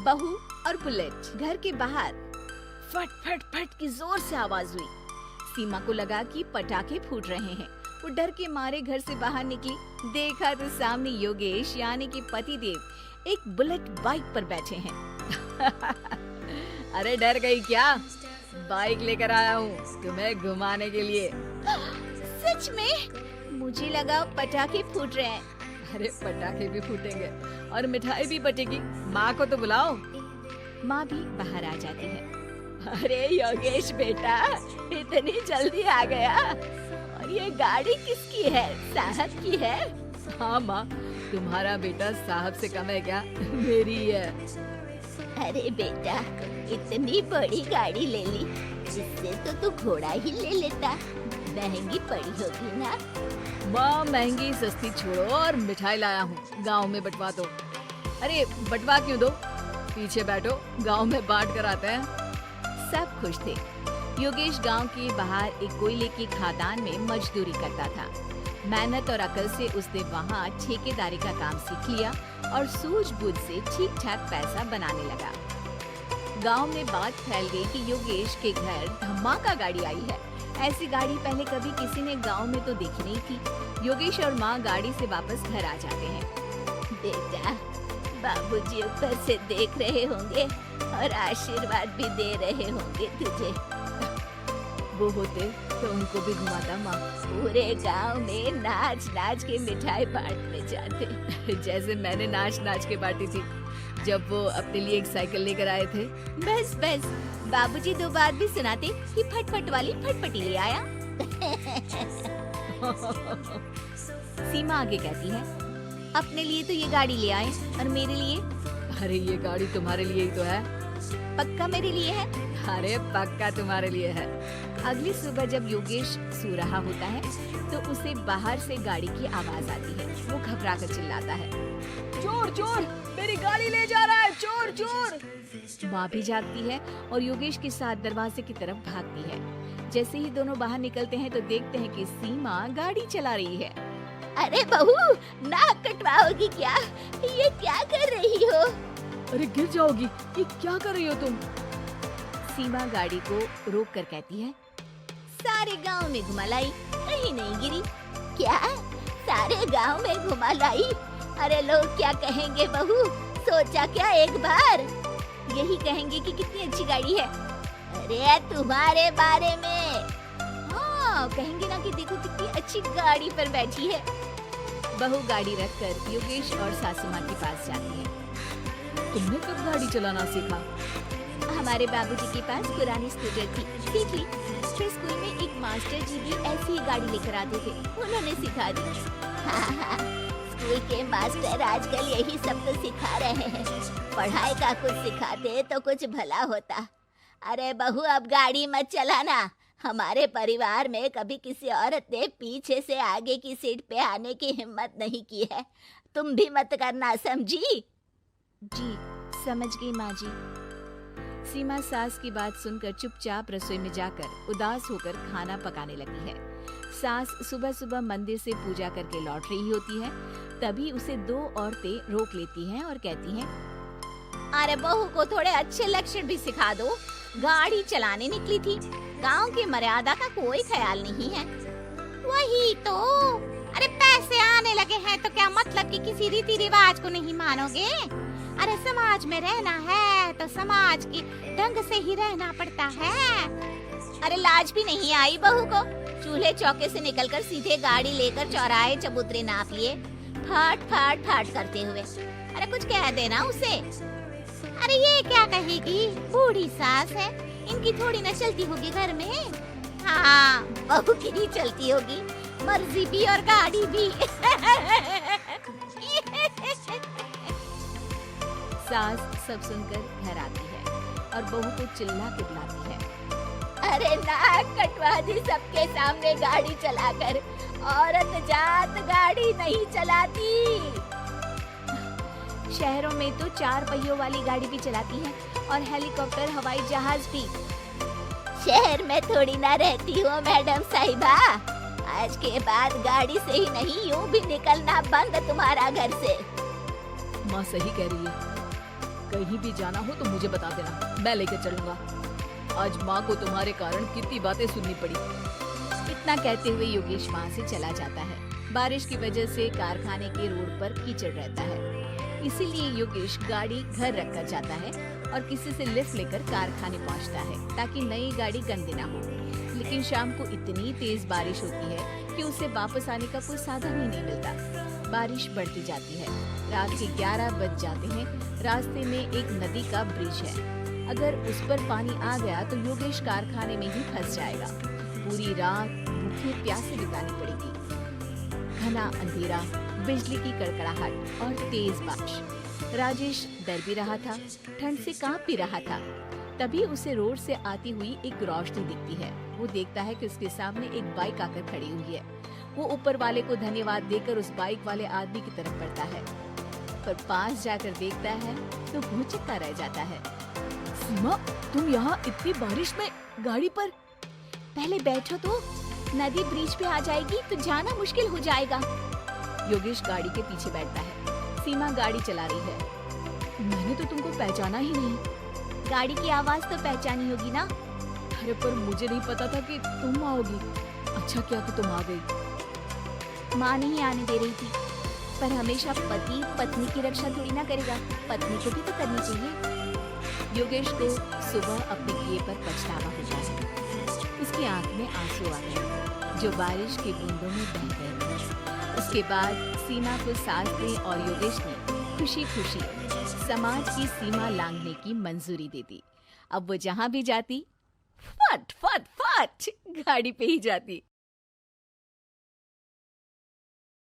बहू और बुलेट। घर के बाहर फट फट फट की जोर से आवाज हुई। सीमा को लगा कि पटाखे फूट रहे हैं। वो डर के मारे घर से बाहर निकली। देखा तो सामने योगेश यानी कि पतिदेव एक बुलेट बाइक पर बैठे हैं। अरे डर गई क्या? बाइक लेकर आया हूँ तुम्हें घुमाने के लिए। सच में? मुझे लगा पटाखे फूट रहे हैं। अरे पटाखे भी फूटेंगे और मिठाई भी बटेगी। माँ को तो बुलाओ। माँ भी बाहर आ जाती है। अरे योगेश बेटा, इतनी जल्दी आ गया? और ये गाड़ी किसकी है? साहब की है? हाँ माँ, तुम्हारा बेटा साहब से कम है क्या? मेरी है। अरे बेटा, इतनी बड़ी गाड़ी ले ली, इससे तो तू घोड़ा ही ले लेता। महंगी पड़ी होगी ना? माँ महंगी सस्ती छोड़ो और मिठाई लाया हूँ, गांव में बंटवा दो। अरे बंटवा क्यों दो? पीछे बैठो, गांव में बांट कर आते हैं। सब खुश थे। योगेश गांव के बाहर एक कोयले की खदान में मजदूरी करता था। मेहनत और अकल से उसने वहाँ ठेकेदारी का काम सीख लिया और सूझबूझ से ठीक ठाक पैसा बनाने लगा। गांव में बात फैल गई कि योगेश के घर धमाका गाड़ी आई है। ऐसी गाड़ी पहले कभी किसी ने गांव में तो देखी नहीं थी। योगेश और माँ गाड़ी से वापस घर आ जाते हैं। बेटा, बाबूजी ऊपर से देख रहे होंगे और आशीर्वाद भी दे रहे होंगे तुझे। वो होते तो उनको भी घुमाता माँ। पूरे गांव में नाच नाच के मिठाई बांटने जाते। जैसे मैंने नाच नाच के बांटी थी जब वो अपने लिए एक साइकिल लेकर आए थे। बस बस, बाबूजी दो बात भी सुनाते कि फटफट वाली फटफटी ले आया। सीमा आगे कहती है, अपने लिए तो ये गाड़ी ले आए और मेरे लिए? अरे ये गाड़ी तुम्हारे लिए ही तो है। पक्का मेरे लिए है? अरे पक्का तुम्हारे लिए है। अगली सुबह जब योगेश सो रहा होता है तो उसे बाहर से गाड़ी की आवाज आती है। वो घबरा कर चिल्लाता है, चोर चोर, मेरी गाड़ी ले जा रहा है, चोर चोर। माँ भी जागती है और योगेश के साथ दरवाजे की तरफ भागती है। जैसे ही दोनों बाहर निकलते हैं तो देखते हैं कि सीमा गाड़ी चला रही है। अरे बहू, नाक कटवाओगी क्या? ये क्या कर रही हो? अरे गिर जाओगी, ये क्या कर रही हो तुम? सीमा गाड़ी को रोक कर कहती है, सारे गांव में घुमा लाई, कहीं नहीं गिरी। क्या? सारे गांव में घुमा लाई? अरे लोग क्या कहेंगे बहू? सोचा क्या एक बार? यही कहेंगे कि कितनी अच्छी गाड़ी है। अरे तुम्हारे बारे में। हाँ, कहेंगे ना कि देखो कितनी अच्छी गाड़ी पर बैठी है। बहू गाड़ी रखकर योगेश और सासू माँ के पास जाती है। तुमने कब गाड़ी चलाना सीखा? हमारे बाबूजी के पास पुरानी स्कूटर थी, सीख ली। फिर स्कूल में एक मास्टर जी भी ऐसी ही गाड़ी लेकर आते थे, उन्होंने सिखा दी। हाँ, स्कूल के मास्टर आजकल यही सब तो सिखा रहे हैं। पढ़ाई का कुछ सिखाते तो कुछ भला होता। अरे बहू, अब गाड़ी मत चलाना। हमारे परिवार में कभी किसी औरत ने पीछे से आगे की सीट पे आने की हिम्मत नहीं की है। तुम भी मत करना, समझी? जी समझ गई माँ जी। सीमा सास की बात सुनकर चुपचाप रसोई में जाकर उदास होकर खाना पकाने लगी है। सास सुबह सुबह मंदिर से पूजा करके लौट रही होती है। तभी उसे दो औरतें रोक लेती हैं और कहती हैं, अरे बहू को थोड़े अच्छे लक्षण भी सिखा दो। गाड़ी चलाने निकली थी, गांव की मर्यादा का कोई ख्याल नहीं है। वही तो। अरे पैसे आने लगे हैं तो क्या मतलब कि किसी रीति रिवाज को नहीं मानोगे? अरे समाज में रहना है तो समाज की ढंग से ही रहना पड़ता है। अरे लाज भी नहीं आई बहू को? चूल्हे चौके से निकलकर सीधे गाड़ी लेकर चौराहे चबूतरे नाप लिए, फाट फाट फाट करते हुए। अरे कुछ कह देना उसे। अरे ये क्या कहेगी? बूढ़ी सास है, इनकी थोड़ी न चलती होगी घर में। हाँ, बहू की ही चलती होगी, मर्जी भी और गाड़ी भी। सास सब सुनकर घर आती है और बहू को चिल्ला के बुलाती है, अरे नाक कटवा दी सबके सामने गाड़ी चलाकर। औरत जात गाड़ी नहीं चलाती। शहरों में तो 4 पहियों वाली गाड़ी भी चलाती है और हेलीकॉप्टर, हवाई जहाज भी। शहर में थोड़ी ना रहती हो मैडम साहिबा। आज के बाद गाड़ी से ही नहीं, यूं भी निकलना बंद तुम्हारा घर से। माँ सही कह रही है। कहीं भी जाना हो तो मुझे बता देना, मैं लेकर चलूंगा। आज माँ को तुम्हारे कारण कितनी बातें सुननी पड़ी। इतना कहते हुए योगेश वहाँ से चला जाता है। बारिश की वजह से कारखाने के रोड पर कीचड़ रहता है, इसीलिए योगेश गाड़ी घर रख कर जाता है और किसी से लिफ्ट लेकर कारखाने पहुँचता है ताकि नई गाड़ी गंदी ना हो। लेकिन शाम को इतनी तेज बारिश होती है कि उसे वापस आने का कोई साधन ही नहीं मिलता। बारिश बढ़ती जाती है, रात के 11 बज जाते हैं। रास्ते में एक नदी का ब्रिज है, अगर उस पर पानी आ गया तो योगेश कारखाने में ही फंस जाएगा। पूरी रात भूखे प्यासे बितानी पड़ेगी। घना अंधेरा, बिजली की कड़कड़ाहट और तेज बारिश। राजेश डर भी रहा था, ठंड से कांप भी रहा था। तभी उसे रोड से आती हुई एक रोशनी दिखती है। वो देखता है कि उसके सामने एक बाइक आकर खड़ी हुई है। वो ऊपर वाले को धन्यवाद देकर उस बाइक वाले आदमी की तरफ बढ़ता है, पर पास जाकर देखता है तो भौचक्का रह जाता है। सीमा, तुम यहाँ इतनी बारिश में गाड़ी पर? पहले बैठो तो, नदी ब्रिज पे आ जाएगी तो जाना मुश्किल हो जाएगा। योगेश गाड़ी के पीछे बैठता है। सीमा गाड़ी चला रही है। मैंने तो तुमको पहचाना ही नहीं। गाड़ी की आवाज तो पहचानी होगी ना? अरे पर मुझे नहीं पता था कि तुम आओगी। अच्छा किया कि तुम आ गई। माँ नहीं आने दे रही थी, पर हमेशा पति पत्नी की रक्षा थोड़ी ना करेगा, पत्नी को भी तो करनी चाहिए। योगेश को सुबह अपने किए पर पछतावा होता है। उसकी आंख में आंसू आ गए जो बारिश की बूंदों में बह गए। उसके बाद सीमा को सास ने और योगेश ने खुशी खुशी समाज की सीमा लांघने की मंजूरी दे दी। अब वो जहाँ भी जाती फट फट फट गाड़ी पे ही जाती।